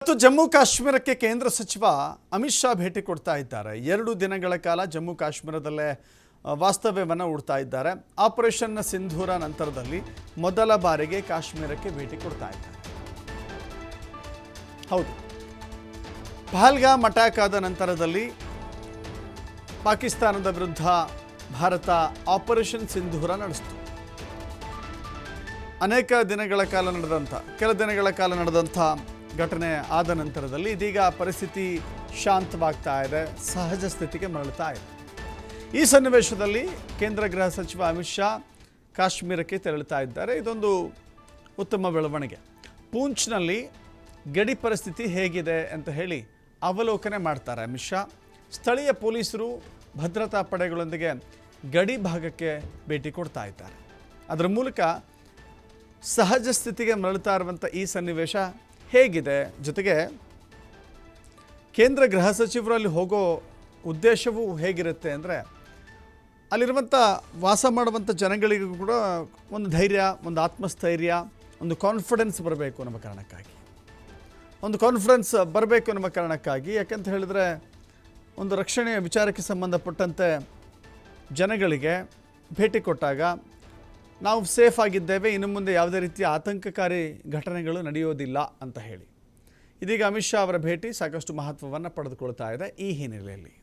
ಮತ್ತು ಜಮ್ಮು ಕಾಶ್ಮೀರಕ್ಕೆ ಕೇಂದ್ರ ಸಚಿವ ಅಮಿತ್ ಶಾ ಭೇಟಿ ಕೊಡ್ತಾ ಇದ್ದಾರೆ. 2 ದಿನಗಳ ಕಾಲ ಜಮ್ಮು ಕಾಶ್ಮೀರದಲ್ಲೇ ವಾಸ್ತವ್ಯವನ್ನು ಹೂಡ್ತಾ ಇದ್ದಾರೆ. ಆಪರೇಷನ್ ಸಿಂಧೂರ ನಂತರದಲ್ಲಿ ಮೊದಲ ಬಾರಿಗೆ ಕಾಶ್ಮೀರಕ್ಕೆ ಭೇಟಿ ಕೊಡ್ತಾ ಇದ್ದಾರೆ. ಹೌದು, ಪಹಲ್ಗಾಮ್ ಅಟ್ಯಾಕ್ ಆದ ನಂತರದಲ್ಲಿ ಪಾಕಿಸ್ತಾನದ ವಿರುದ್ಧ ಭಾರತ ಆಪರೇಷನ್ ಸಿಂಧೂರ ನಡೆಸಿತು. ಕೆಲ ದಿನಗಳ ಕಾಲ ನಡೆದಂಥ ಘಟನೆ ಆದ ನಂತರದಲ್ಲಿ ಇದೀಗ ಪರಿಸ್ಥಿತಿ ಶಾಂತವಾಗ್ತಾ ಇದೆ, ಸಹಜ ಸ್ಥಿತಿಗೆ ಮರಳುತ್ತಾ ಇದೆ. ಈ ಸನ್ನಿವೇಶದಲ್ಲಿ ಕೇಂದ್ರ ಗೃಹ ಸಚಿವ ಅಮಿತ್ ಶಾ ಕಾಶ್ಮೀರಕ್ಕೆ ತೆರಳುತ್ತಾ ಇದ್ದಾರೆ. ಇದೊಂದು ಉತ್ತಮ ಬೆಳವಣಿಗೆ. ಪೂಂಚ್ನಲ್ಲಿ ಗಡಿ ಪರಿಸ್ಥಿತಿ ಹೇಗಿದೆ ಅಂತ ಹೇಳಿ ಅವಲೋಕನೆ ಮಾಡ್ತಾರೆ ಅಮಿತ್ ಶಾ. ಸ್ಥಳೀಯ ಪೊಲೀಸರು ಭದ್ರತಾ ಪಡೆಗಳೊಂದಿಗೆ ಗಡಿ ಭಾಗಕ್ಕೆ ಭೇಟಿ ಕೊಡ್ತಾ ಇದ್ದಾರೆ. ಅದರ ಮೂಲಕ ಸಹಜ ಸ್ಥಿತಿಗೆ ಮರಳುತ್ತಾ ಇರುವಂಥ ಈ ಸನ್ನಿವೇಶ ಹೇಗಿದೆ, ಜೊತೆಗೆ ಕೇಂದ್ರ ಗೃಹ ಸಚಿವರು ಅಲ್ಲಿ ಹೋಗೋ ಉದ್ದೇಶವೂ ಹೇಗಿರುತ್ತೆ ಅಂದರೆ ಅಲ್ಲಿರುವಂಥ ವಾಸ ಮಾಡುವಂಥ ಜನಗಳಿಗೂ ಕೂಡ ಒಂದು ಧೈರ್ಯ, ಒಂದು ಆತ್ಮಸ್ಥೈರ್ಯ, ಒಂದು ಕಾನ್ಫಿಡೆನ್ಸ್ ಬರಬೇಕು ಅನ್ನೋ ಕಾರಣಕ್ಕಾಗಿ ಯಾಕಂತ ಹೇಳಿದ್ರೆ ಒಂದು ರಕ್ಷಣೆಯ ವಿಚಾರಕ್ಕೆ ಸಂಬಂಧಪಟ್ಟಂತೆ ಜನಗಳಿಗೆ ಭೇಟಿ ಕೊಟ್ಟಾಗ ನಾವು ಸೇಫ್ ಆಗಿದ್ದೇವೆ, ಇನ್ನು ಮುಂದೆ ಯಾವುದೇ ರೀತಿಯ ಆತಂಕಕಾರಿ ಘಟನೆಗಳು ನಡೆಯೋದಿಲ್ಲ ಅಂತ ಹೇಳಿ ಇದೀಗ ಅಮಿತ್ ಶಾ ಅವರ ಭೇಟಿ ಸಾಕಷ್ಟು ಮಹತ್ವವನ್ನು ಪಡೆದುಕೊಳ್ತಾ ಇದೆ. ಈ ಹಿನ್ನೆಲೆಯಲ್ಲಿ